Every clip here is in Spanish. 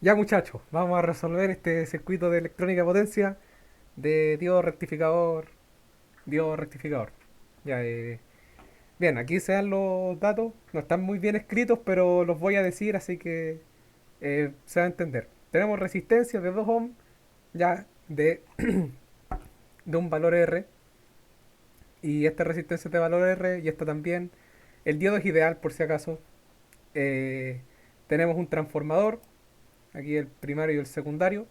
Ya muchachos, vamos a resolver este circuito de electrónica potencia de diodo rectificador. Ya, bien, aquí se dan los datos, no están muy bien escritos, pero los voy a decir, así que se va a entender. Tenemos resistencia de 2 ohms, ya de un valor R, y esta resistencia es de valor R, y esta también. El diodo es ideal por si acaso. Eh, Tenemos un transformador, aquí el primario y el secundario.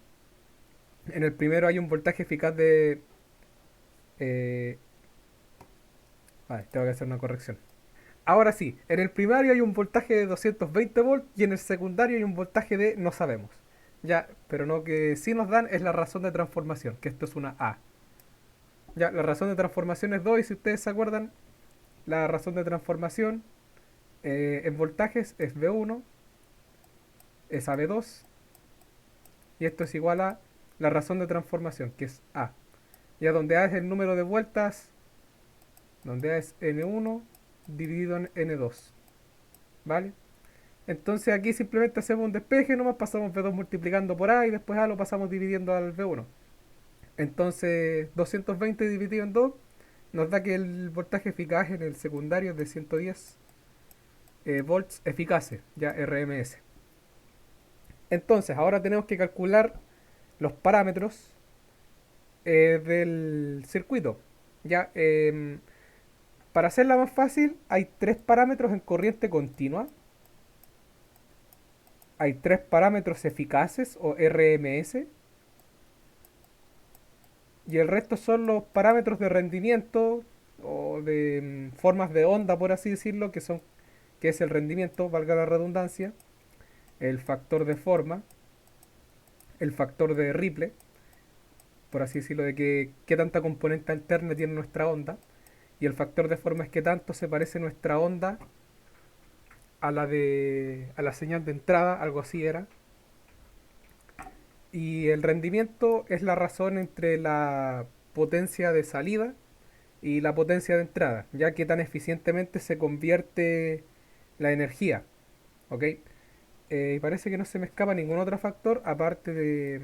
En el primero hay un voltaje eficaz de Eh, vale, tengo que hacer una corrección. Ahora sí, en el primario hay un voltaje de 220 volts y en el secundario hay un voltaje de no sabemos. Ya, pero no que sí nos dan es la razón de transformación, que esto es una A. Ya, la razón de transformación es 2 y si ustedes se acuerdan, la razón de transformación en voltajes es V1, es a V2 y esto es igual a la razón de transformación, que es A. Ya donde A es el número de vueltas, donde A es N1 dividido en N2. ¿Vale? Entonces aquí simplemente hacemos un despeje, nomás pasamos V2 multiplicando por A y después A lo pasamos dividiendo al V1. Entonces 220 dividido en 2 nos da que el voltaje eficaz en el secundario es de 110 volts eficaces, ya RMS. Entonces ahora tenemos que calcular los parámetros del circuito. Ya, para hacerla más fácil, hay tres parámetros en corriente continua, hay tres parámetros eficaces o RMS, y el resto son los parámetros de rendimiento o de formas de onda, por así decirlo, que es el rendimiento, valga la redundancia, el factor de forma, el factor de Ripple, por así decirlo, de que qué tanta componente alterna tiene nuestra onda, y el factor de forma es que tanto se parece nuestra onda a la señal de entrada, algo así era. Y el rendimiento es la razón entre la potencia de salida y la potencia de entrada, ya que tan eficientemente se convierte la energía. ¿Ok? Y parece que no se me escapa ningún otro factor aparte de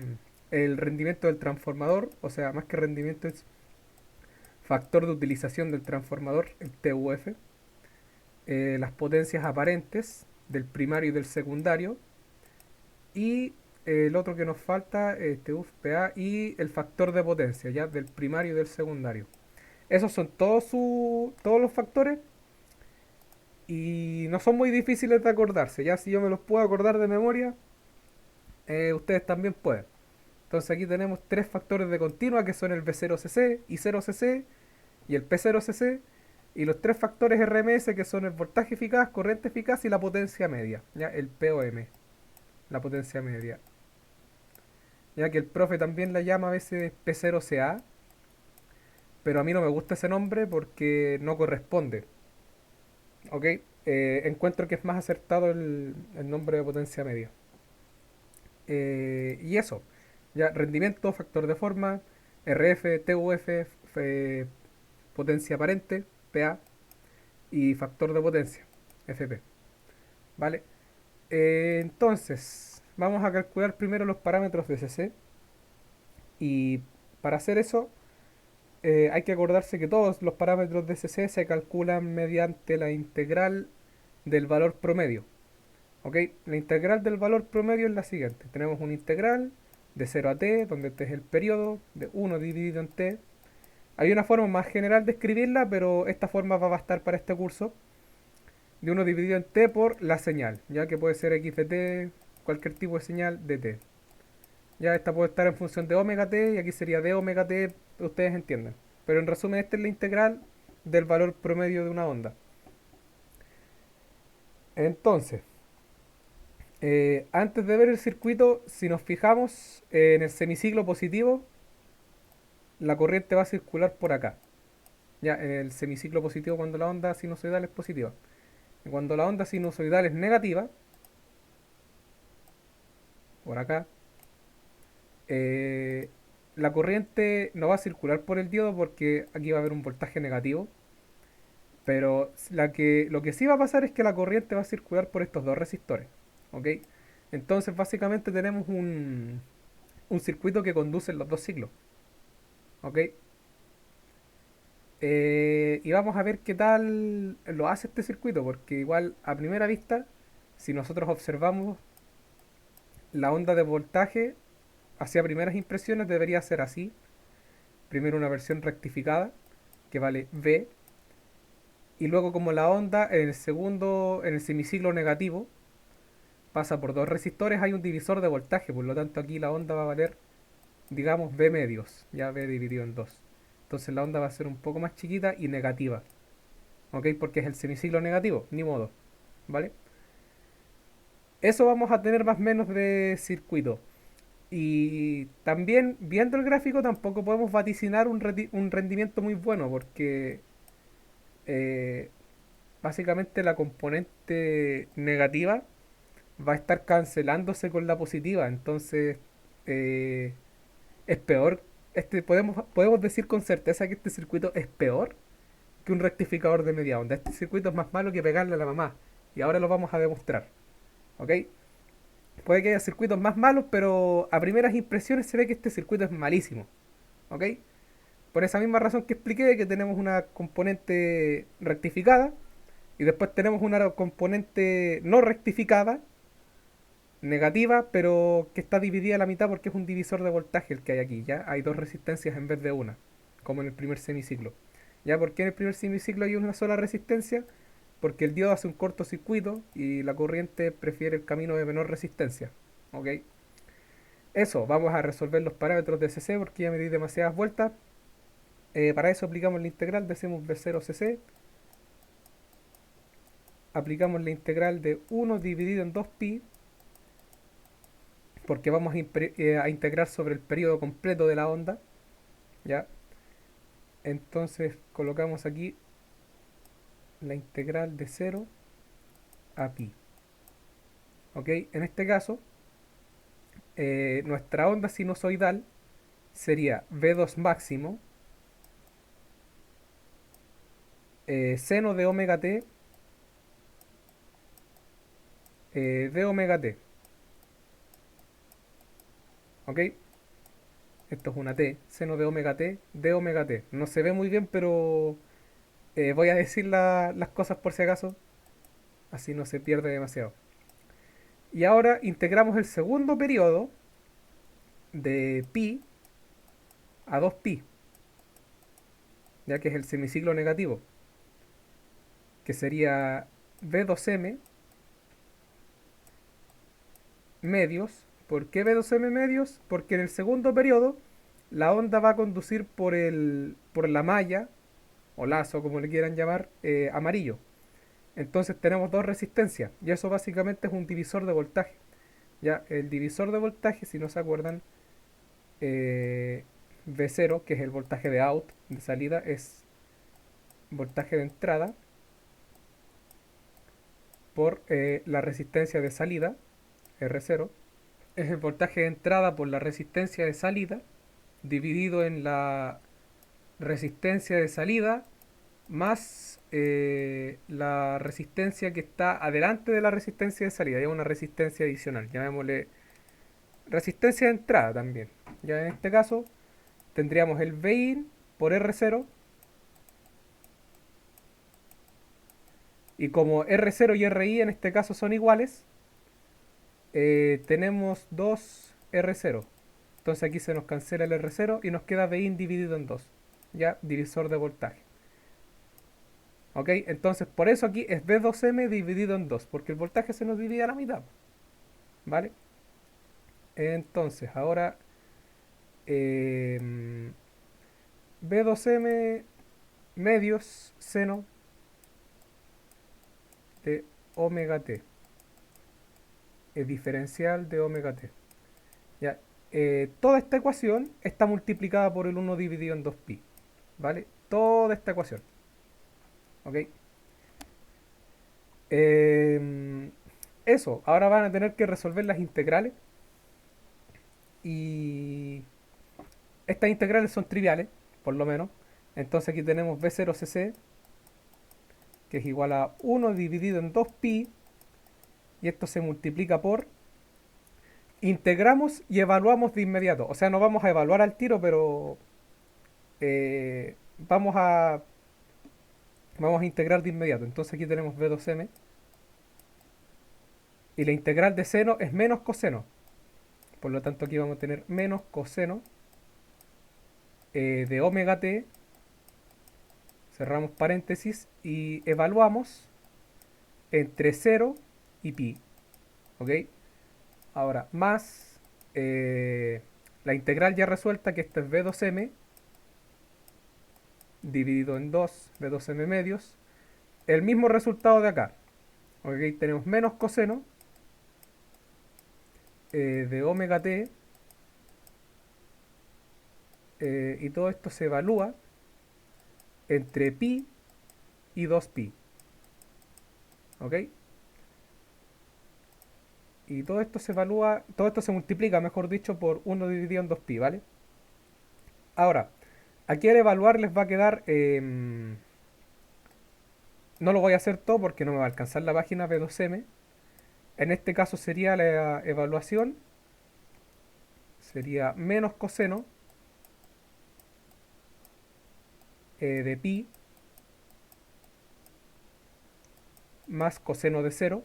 el rendimiento del transformador, o sea, más que rendimiento es factor de utilización del transformador, el TUF, las potencias aparentes del primario y del secundario, y el otro que nos falta, TUF, PA, y el factor de potencia, ya del primario y del secundario. Esos son todos los factores y no son muy difíciles de acordarse. Ya si yo me los puedo acordar de memoria, ustedes también pueden. Entonces aquí tenemos tres factores de continua que son el V0CC y 0CC y el P0CC y los tres factores RMS que son el voltaje eficaz, corriente eficaz y la potencia media, ya el POM, la potencia media. Ya que el profe también la llama a veces P0CA, pero a mí no me gusta ese nombre porque no corresponde. ¿Ok? Encuentro que es más acertado el nombre de potencia media. Y eso, ya rendimiento, factor de forma, RF, TUF, potencia aparente, PA, y factor de potencia, FP. ¿Vale? Entonces, vamos a calcular primero los parámetros de CC. Y para hacer eso, hay que acordarse que todos los parámetros de CC se calculan mediante la integral del valor promedio. ¿Ok? La integral del valor promedio es la siguiente. Tenemos una integral de 0 a t, donde t es el periodo, de 1 dividido en t. Hay una forma más general de escribirla, pero esta forma va a bastar para este curso. De 1 dividido en t por la señal, ya que puede ser x de t, cualquier tipo de señal de t. Ya esta puede estar en función de omega t y aquí sería de omega t, ustedes entienden. Pero en resumen, esta es la integral del valor promedio de una onda. Entonces, antes de ver el circuito, si nos fijamos en el semiciclo positivo, la corriente va a circular por acá. Ya, en el semiciclo positivo cuando la onda sinusoidal es positiva. Y cuando la onda sinusoidal es negativa, por acá, eh, la corriente no va a circular por el diodo porque aquí va a haber un voltaje negativo. Pero lo que sí va a pasar es que la corriente va a circular por estos dos resistores. ¿Ok? Entonces básicamente tenemos un circuito que conduce en los dos ciclos. ¿Ok? Y vamos a ver qué tal lo hace este circuito, porque igual a primera vista, si nosotros observamos la onda de voltaje hacia primeras impresiones debería ser así. Primero una versión rectificada que vale V, y luego como la onda en el segundo, en el semiciclo negativo, pasa por dos resistores, hay un divisor de voltaje, por lo tanto aquí la onda va a valer, digamos, V medios, ya V dividido en 2. Entonces la onda va a ser un poco más chiquita y negativa, ¿ok? Porque es el semiciclo negativo, ni modo, ¿vale? Eso vamos a tener más o menos de circuito. Y también viendo el gráfico tampoco podemos vaticinar un rendimiento muy bueno porque eh, básicamente la componente negativa va a estar cancelándose con la positiva. Entonces eh, es peor. Podemos decir con certeza que este circuito es peor que un rectificador de media onda. Este circuito es más malo que pegarle a la mamá. Y ahora lo vamos a demostrar. ¿Ok? Puede que haya circuitos más malos, pero a primeras impresiones se ve que este circuito es malísimo. ¿Ok? Por esa misma razón que expliqué, que tenemos una componente rectificada y después tenemos una componente no rectificada, negativa, pero que está dividida a la mitad porque es un divisor de voltaje el que hay aquí, ¿ya? Hay dos resistencias en vez de una, como en el primer semiciclo. ¿Ya? ¿Por qué en el primer semiciclo hay una sola resistencia? Porque el diodo hace un cortocircuito y la corriente prefiere el camino de menor resistencia. ¿Ok? Eso, vamos a resolver los parámetros de CC porque ya me di demasiadas vueltas. Para eso aplicamos la integral, decimos B0 CC. Aplicamos la integral de 1 dividido en 2pi, porque vamos a integrar sobre el periodo completo de la onda. ¿Ya? Entonces colocamos aquí la integral de 0 a pi. ¿Ok? En este caso, nuestra onda sinusoidal sería V2 máximo, seno de omega t, de omega t. ¿Ok? Esto es una t, seno de omega t, de omega t. No se ve muy bien, pero voy a decir las cosas por si acaso, así no se pierde demasiado. Y ahora integramos el segundo periodo de pi a 2pi, ya que es el semiciclo negativo, que sería V2m medios. ¿Por qué V2m medios? Porque en el segundo periodo la onda va a conducir por la malla, o lazo, como le quieran llamar, amarillo. Entonces tenemos dos resistencias, y eso básicamente es un divisor de voltaje. Ya, el divisor de voltaje, si no se acuerdan, V0, que es el voltaje de out, de salida, es voltaje de entrada por la resistencia de salida, R0, es el voltaje de entrada por la resistencia de salida, dividido en la resistencia de salida más la resistencia que está adelante de la resistencia de salida, ya una resistencia adicional, llamémosle resistencia de entrada también. Ya en este caso tendríamos el Vin por R0, y como R0 y RI en este caso son iguales, tenemos 2 R0. Entonces aquí se nos cancela el R0 y nos queda Vin dividido en 2. Ya, divisor de voltaje. ¿Ok? Entonces por eso aquí es V2M dividido en 2, porque el voltaje se nos divide a la mitad. ¿Vale? Entonces ahora V2M medios seno de omega t. Es diferencial de omega t. Ya, toda esta ecuación está multiplicada por el 1 dividido en 2pi. ¿Vale? Toda esta ecuación. ¿Ok? Eso, ahora van a tener que resolver las integrales. Y estas integrales son triviales, por lo menos. Entonces aquí tenemos B0CC, que es igual a 1 dividido en 2pi. Y esto se multiplica por integramos y evaluamos de inmediato. O sea, no vamos a evaluar al tiro, pero eh, vamos a, vamos a integrar de inmediato. Entonces aquí tenemos B2M y la integral de seno es menos coseno. Por lo tanto aquí vamos a tener menos coseno de omega t, cerramos paréntesis y evaluamos entre 0 y pi. ¿Ok? Ahora, más la integral ya resuelta, que esto es B2M dividido en 2, B2M medios, el mismo resultado de acá. ¿Ok? Tenemos menos coseno de omega t y todo esto se evalúa entre pi y 2pi. ¿Ok? Y todo esto se evalúa, todo esto se multiplica, mejor dicho, por 1 dividido en 2pi, ¿vale? Ahora, aquí al evaluar les va a quedar, no lo voy a hacer todo porque no me va a alcanzar la página B2M. En este caso sería la evaluación, sería menos coseno de pi más coseno de cero.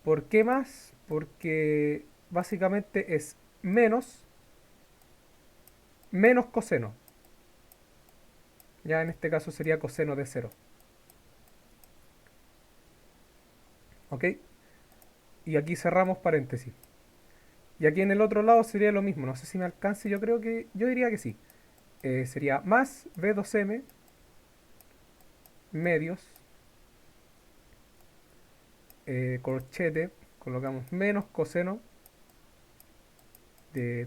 ¿Por qué más? Porque básicamente es menos coseno. Ya en este caso sería coseno de cero. ¿Ok? Y aquí cerramos paréntesis. Y aquí en el otro lado sería lo mismo. No sé si me alcance, yo diría que sí. Sería más B2M medios, corchete, colocamos menos coseno de,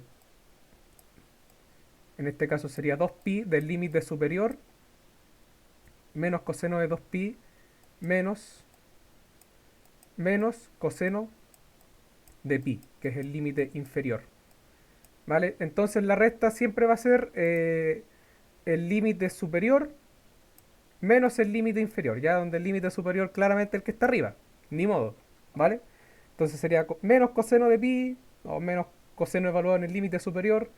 en este caso sería 2pi del límite superior, menos coseno de 2pi, menos, menos coseno de pi, que es el límite inferior. ¿Vale? Entonces la resta siempre va a ser el límite superior menos el límite inferior, ya donde el límite superior claramente el que está arriba, ni modo, ¿vale? Entonces sería menos coseno de pi, o menos coseno evaluado en el límite superior,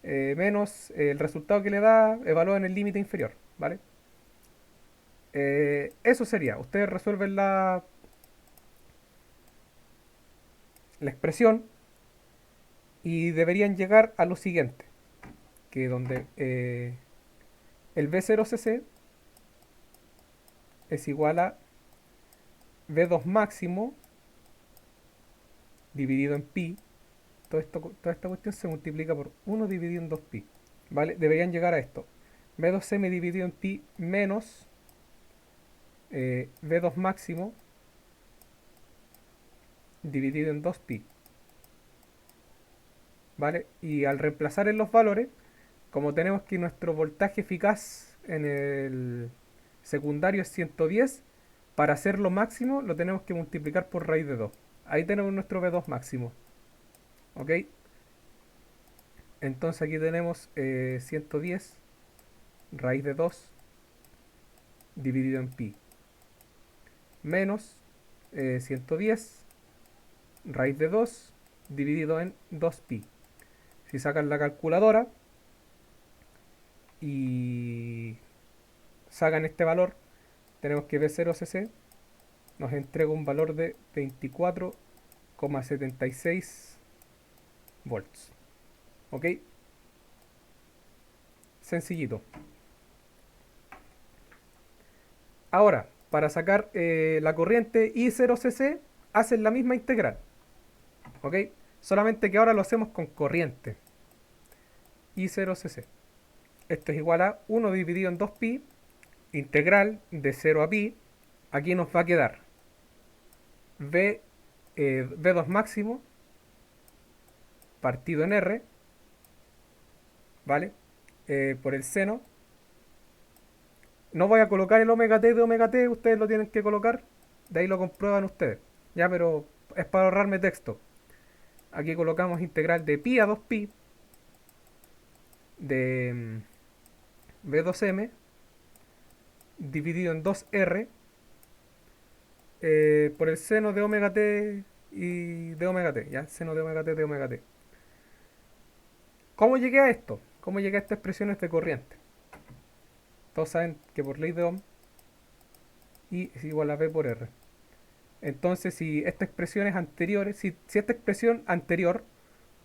menos el resultado que le da evaluado en el límite inferior, ¿vale? Eso sería, ustedes resuelven la expresión y deberían llegar a lo siguiente, que donde el B0CC es igual a B2 máximo dividido en pi. Toda esta cuestión se multiplica por 1 dividido en 2pi. ¿Vale? Deberían llegar a esto. B2m dividido en pi menos B2 máximo dividido en 2pi. ¿Vale? Y al reemplazar en los valores, como tenemos que nuestro voltaje eficaz en el secundario es 110, para hacerlo máximo lo tenemos que multiplicar por raíz de 2. Ahí tenemos nuestro B2 máximo. ¿Ok? Entonces aquí tenemos 110 raíz de 2 dividido en pi menos 110 raíz de 2 dividido en 2pi. Si sacan la calculadora y sacan este valor, tenemos que B0CC nos entrega un valor de 24,76 volts. ¿Ok? Sencillito. Ahora, para sacar la corriente I0CC, hacen la misma integral. ¿Ok? Solamente que ahora lo hacemos con corriente. I0CC. Esto es igual a 1 dividido en 2pi, integral de 0 a pi. Aquí nos va a quedar v, V2 máximo partido en R, ¿vale? Por el seno. No voy a colocar el omega t de omega t, ustedes lo tienen que colocar. De ahí lo comprueban ustedes. Ya, pero es para ahorrarme texto. Aquí colocamos integral de pi a 2pi de V2m dividido en 2R por el seno de omega t y de omega t, ya, seno de omega t de omega t. ¿Cómo llegué a esto? ¿Cómo llegué a estas expresiones de corriente? Todos saben que por ley de Ohm I es igual a V por R. Entonces, si esta expresión es anterior, si esta expresión anterior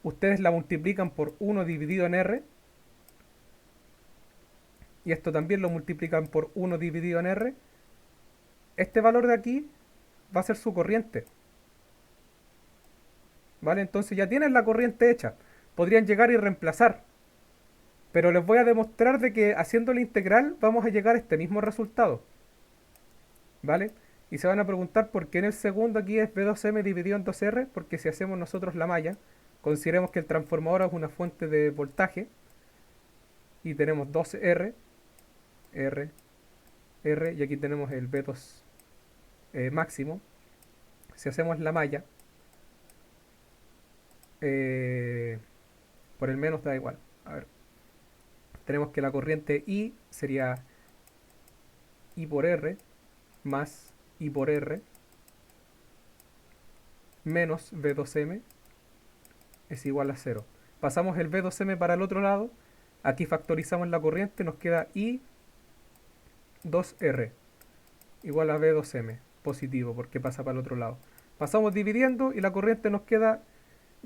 ustedes la multiplican por 1 dividido en R, y esto también lo multiplican por 1 dividido en R, este valor de aquí va a ser su corriente. ¿Vale? Entonces ya tienen la corriente hecha. Podrían llegar y reemplazar. Pero les voy a demostrar de que haciendo la integral vamos a llegar a este mismo resultado. ¿Vale? Y se van a preguntar por qué en el segundo aquí es B2M dividido en 2R, porque si hacemos nosotros la malla, consideremos que el transformador es una fuente de voltaje, y tenemos 2R, R, R, y aquí tenemos el B2 máximo. Si hacemos la malla, eh, por el menos da igual. A ver, tenemos que la corriente I sería I por R más I por R menos V2M es igual a 0. Pasamos el V2M para el otro lado, aquí factorizamos la corriente, nos queda I2R igual a V2M, positivo porque pasa para el otro lado. Pasamos dividiendo y la corriente nos queda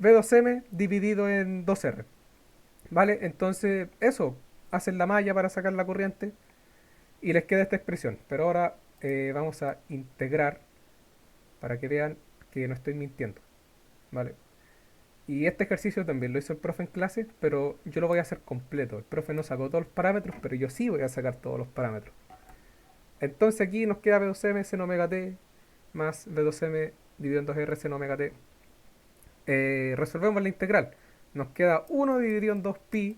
V2M dividido en 2R. ¿Vale? Entonces eso, hacen la malla para sacar la corriente y les queda esta expresión. Pero ahora vamos a integrar para que vean que no estoy mintiendo. ¿Vale? Y este ejercicio también lo hizo el profe en clase, pero yo lo voy a hacer completo. El profe no sacó todos los parámetros, pero yo sí voy a sacar todos los parámetros. Entonces aquí nos queda V2M seno omega t más V2M dividido en 2R seno omega t. Resolvemos la integral. Nos queda 1 dividido en 2pi,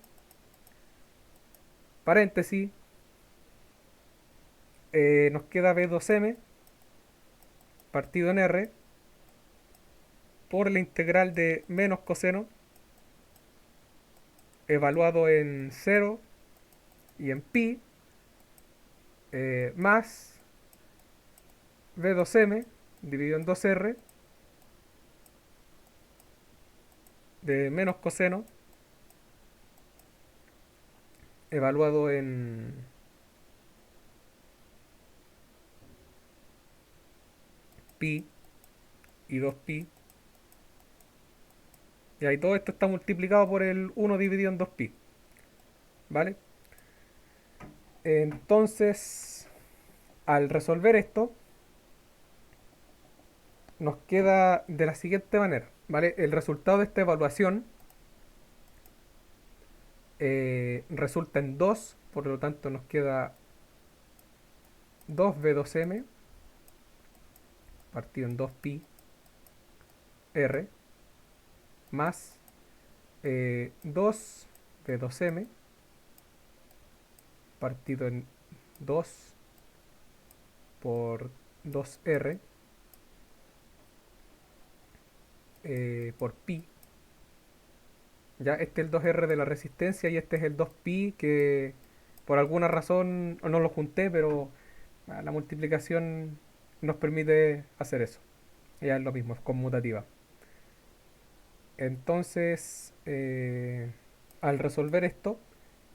paréntesis, nos queda V2M partido en R por la integral de menos coseno evaluado en 0 y en pi, más V2M dividido en 2R de menos coseno evaluado en pi y 2pi. Y ahí todo esto está multiplicado por el 1 dividido en 2pi. ¿Vale? Entonces, al resolver esto, nos queda de la siguiente manera. ¿Vale? El resultado de esta evaluación resulta en 2, por lo tanto nos queda 2V2M partido en 2pi R más 2V2M partido en 2 por 2R por pi. Ya este es el 2R de la resistencia y este es el 2pi que por alguna razón no lo junté, pero la multiplicación nos permite hacer eso. Ya es lo mismo, es conmutativa. Entonces, al resolver esto,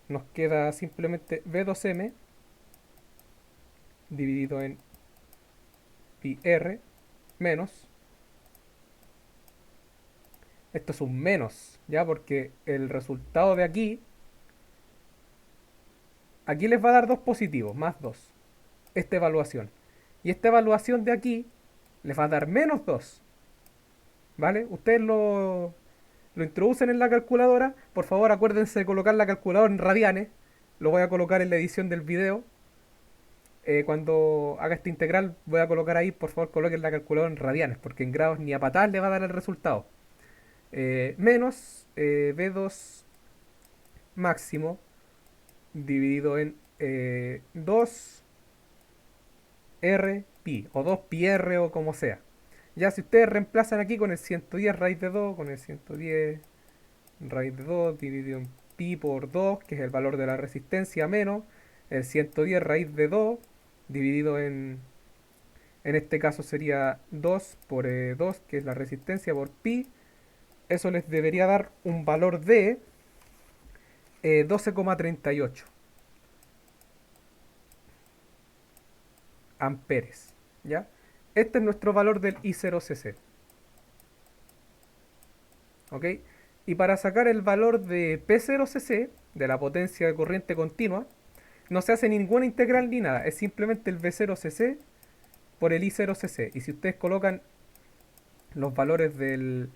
nos queda simplemente V2M dividido en pi r menos. Esto es un menos, ¿ya? Porque el resultado de aquí les va a dar 2 positivos, más 2. Esta evaluación. Y esta evaluación de aquí les va a dar menos 2. ¿Vale? Ustedes lo introducen en la calculadora. Por favor, acuérdense de colocar la calculadora en radianes. Lo voy a colocar en la edición del video. Cuando haga esta integral, voy a colocar ahí, por favor, coloquen la calculadora en radianes, porque en grados ni a patadas le va a dar el resultado. Menos V2 máximo dividido en 2R pi, o 2 pi r, o como sea. Ya si ustedes reemplazan aquí con el 110 raíz de 2, con el 110 raíz de 2 dividido en pi por 2, que es el valor de la resistencia, menos el 110 raíz de 2 dividido en En este caso sería 2 por 2, que es la resistencia, por pi. Eso les debería dar un valor de 12,38 amperes. ¿Ya? Este es nuestro valor del I0CC. ¿Ok? Y para sacar el valor de P0CC, de la potencia de corriente continua, no se hace ninguna integral ni nada. Es simplemente el V0CC por el I0CC. Y si ustedes colocan los valores del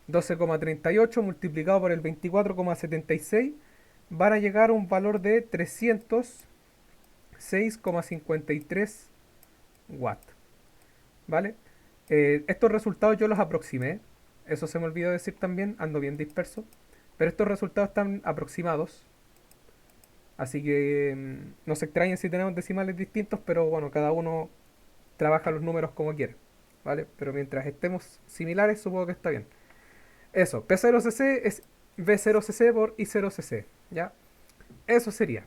12,38 multiplicado por el 24,76, van a llegar a un valor de 306,53 watts. ¿Vale? Estos resultados yo los aproximé. Eso se me olvidó decir también, ando bien disperso. Pero estos resultados están aproximados. Así que no se extrañen si tenemos decimales distintos, pero bueno, cada uno trabaja los números como quiere. ¿Vale? Pero mientras estemos similares, supongo que está bien. Eso, P0CC es V0CC por I0CC. ¿Ya? Eso sería.